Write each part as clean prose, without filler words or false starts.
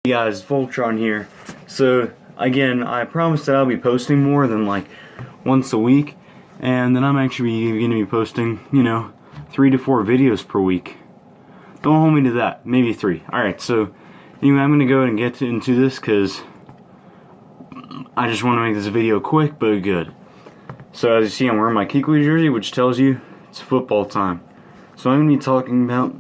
Hey guys, Voltron here. So again, I promised that I'll be posting more than like once a week, and then I'm actually going to be posting, 3 to 4 videos per week. Don't hold me to that, maybe 3. Alright, so anyway, I'm going to go and get into this because I just want to make this video quick but good. So as you see, I'm wearing my Kikli jersey, which tells you it's football time. So I'm going to be talking about,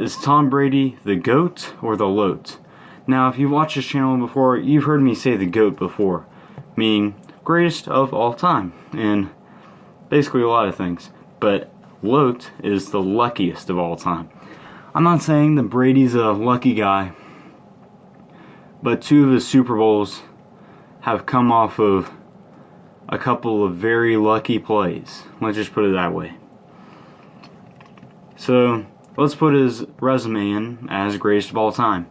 is Tom Brady the GOAT or the LOAT? Now, if you've watched this channel before, you've heard me say the GOAT before, meaning greatest of all time, and basically a lot of things. But LOAT is the luckiest of all time. I'm not saying that Brady's a lucky guy, but 2 of his Super Bowls have come off of a couple of very lucky plays. Let's just put it that way. So let's put his resume in as greatest of all time.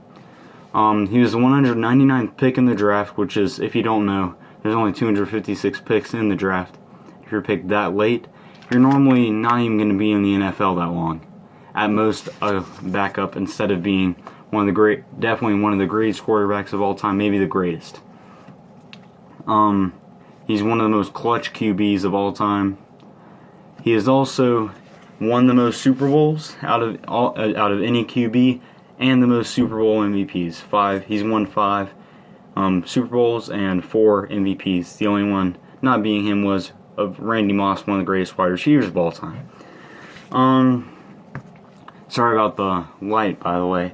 He was the 199th pick in the draft, which is, if you don't know, there's only 256 picks in the draft. If you're picked that late, you're normally not even going to be in the NFL that long. At most, a backup instead of being definitely one of the greatest quarterbacks of all time, maybe the greatest. He's one of the most clutch QBs of all time. He has also won the most Super Bowls out of any QB, and the most Super Bowl MVPs. 5. He's won 5 Super Bowls and 4 MVPs. The only one not being him was Randy Moss, one of the greatest wide receivers of all time. Sorry about the light, by the way.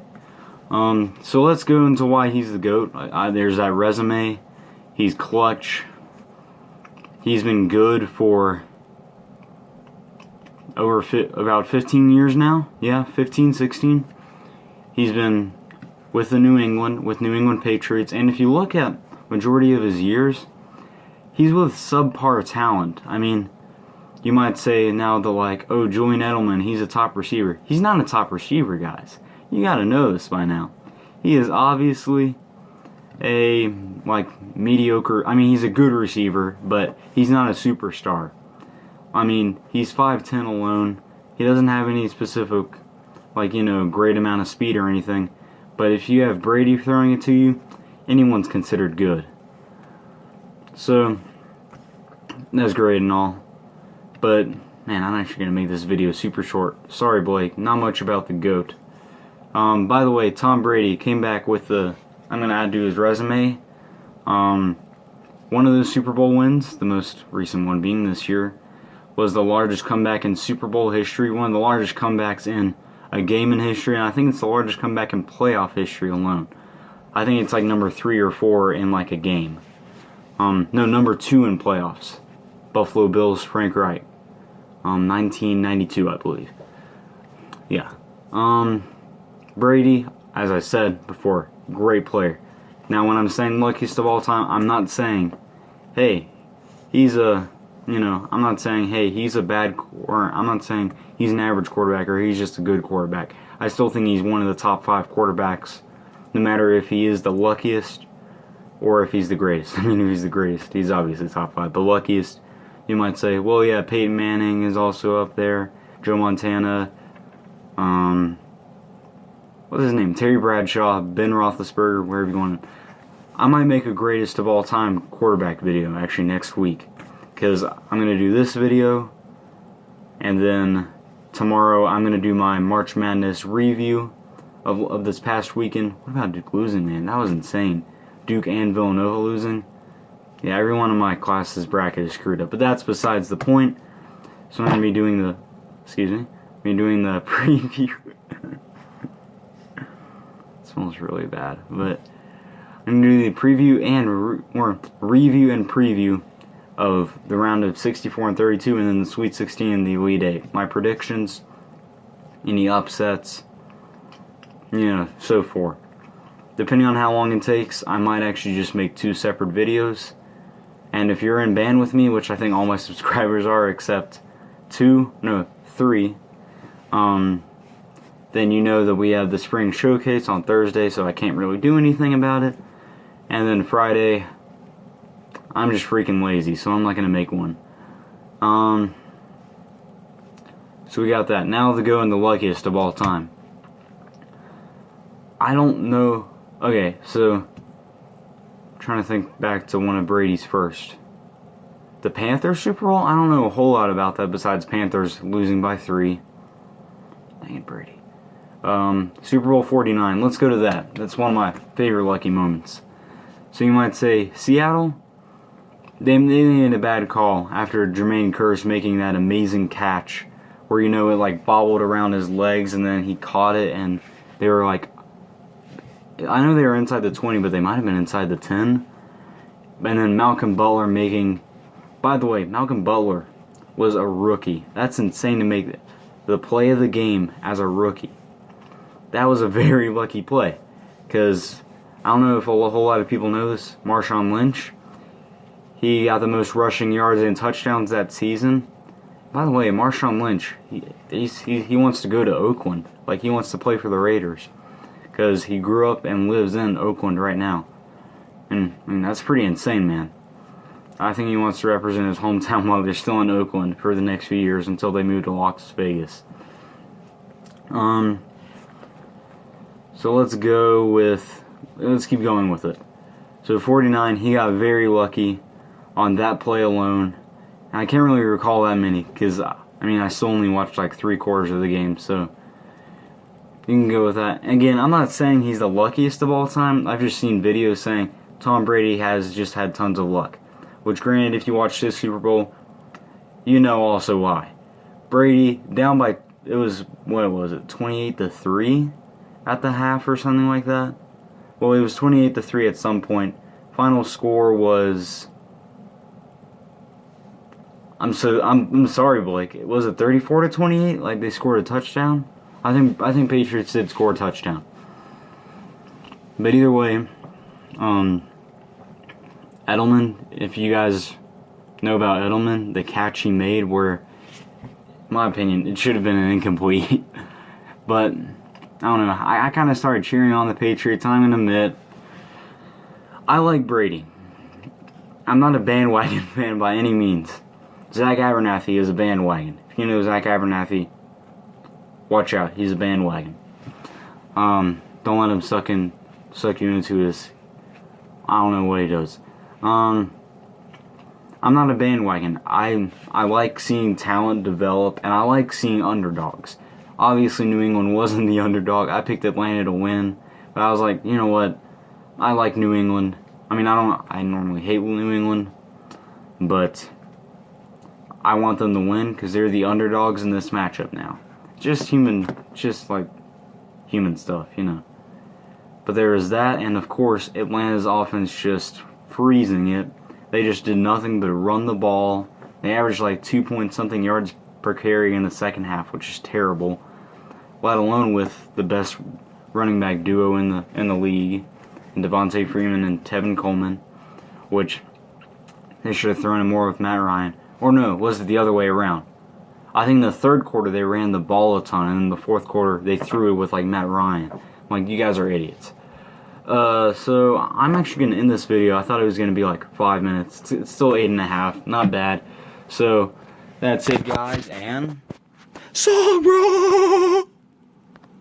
So let's go into why he's the GOAT. There's that resume. He's clutch. He's been good for about 15 years now. Yeah, 15, 16. He's been with New England Patriots, and if you look at majority of his years, he's with subpar talent. I mean, you might say now oh, Julian Edelman, he's a top receiver. He's not a top receiver, guys. You gotta know this by now. He is obviously a mediocre. I mean, he's a good receiver, but he's not a superstar. I mean, he's 5'10 alone. He doesn't have any specific, great amount of speed or anything. But if you have Brady throwing it to you, anyone's considered good. So, that's great and all. But, man, I'm actually going to make this video super short. Sorry, Blake. Not much about the GOAT. By the way, Tom Brady came back with I'm going to add to his resume. One of those Super Bowl wins, the most recent one being this year, was the largest comeback in Super Bowl history, one of the largest comebacks in a game in history, and I think it's the largest comeback in playoff history alone. I think it's number 3 or 4 in a game. No, number 2 in playoffs. Buffalo Bills, Frank Reich. 1992, I believe. Yeah. Brady, as I said before, great player. Now, when I'm saying luckiest of all time, I'm not saying, hey, he's a... I'm not saying, hey, he's a bad, or I'm not saying he's an average quarterback or he's just a good quarterback. I still think he's one of the top 5 quarterbacks, no matter if he is the luckiest or if he's the greatest. I mean, if he's the greatest, he's obviously top 5. The luckiest, you might say, well, yeah, Peyton Manning is also up there, Joe Montana, what's his name, Terry Bradshaw, Ben Roethlisberger, wherever you want. I might make a greatest of all time quarterback video, actually, next week. Because I'm going to do this video, and then tomorrow I'm going to do my March Madness review of this past weekend. What about Duke losing, man? That was insane. Duke and Villanova losing. Yeah, every one of my classes' bracket is screwed up, but that's besides the point. So I'm going to be doing the, preview. It smells really bad, but I'm going to do the preview and review and preview of the round of 64 and 32, and then the Sweet 16 and the Elite 8. My predictions, any upsets, so forth. Depending on how long it takes, I might actually just make 2 separate videos. And if you're in band with me, which I think all my subscribers are except 3, then you know that we have the Spring Showcase on Thursday, so I can't really do anything about it. And then Friday, I'm just freaking lazy, so I'm not going to make one. So we got that. Now to go in the luckiest of all time. I don't know. Okay, so I'm trying to think back to one of Brady's first. The Panthers Super Bowl? I don't know a whole lot about that besides Panthers losing by 3. Dang it, Brady. Super Bowl 49. Let's go to that. That's one of my favorite lucky moments. So you might say, Seattle? They made a bad call after Jermaine Kearse making that amazing catch where, you know, it like bobbled around his legs and then he caught it and they were like, I know they were inside the 20, but they might have been inside the 10. And then Malcolm Butler making, by the way, Malcolm Butler was a rookie. That's insane to make the play of the game as a rookie. That was a very lucky play because I don't know if a whole lot of people know this. Marshawn Lynch, he got the most rushing yards and touchdowns that season. By the way, Marshawn Lynch, he wants to go to Oakland. Like, he wants to play for the Raiders because he grew up and lives in Oakland right now. And, I mean, that's pretty insane, man. I think he wants to represent his hometown while they're still in Oakland for the next few years until they move to Las Vegas. So let's keep going with it. So 49, he got very lucky on that play alone. And I can't really recall that many because, I mean, I still only watched like 3/4 of the game, so you can go with that. Again, I'm not saying he's the luckiest of all time. I've just seen videos saying Tom Brady has just had tons of luck. Which, granted, if you watch this Super Bowl, you know also why. Brady, down by, it was, what was it, 28-3 at the half or something like that? Well, it was 28-3 at some point. Final score was, I'm sorry, Blake. Was it 34-28? Like they scored a touchdown? I think Patriots did score a touchdown. But either way, Edelman, if you guys know about Edelman, the catch he made where, in my opinion, it should have been an incomplete. But, I don't know, I kind of started cheering on the Patriots. I'm going to admit, I like Brady. I'm not a bandwagon fan by any means. Zach Abernathy is a bandwagon. If you know Zach Abernathy, watch out, he's a bandwagon. Don't let him suck you into his, I don't know what he does. I'm not a bandwagon. I like seeing talent develop, and I like seeing underdogs. Obviously, New England wasn't the underdog. I picked Atlanta to win, but I was like, you know what? I like New England. I mean, I normally hate New England, but I want them to win because they're the underdogs in this matchup now. Just like human stuff, you know. But there is that, and of course, Atlanta's offense just freezing it. They just did nothing but run the ball. They averaged like 2-point-something yards per carry in the second half, which is terrible. Let alone with the best running back duo in the league, and Devontae Freeman and Tevin Coleman, which they should have thrown in more with Matt Ryan. Or no, was it the other way around? I think in the third quarter they ran the ball a ton, and in the fourth quarter they threw it with like Matt Ryan. Like, you guys are idiots. So I'm actually going to end this video. I thought it was going to be like 5 minutes. It's still 8.5. Not bad. So that's it, guys. And Sabra!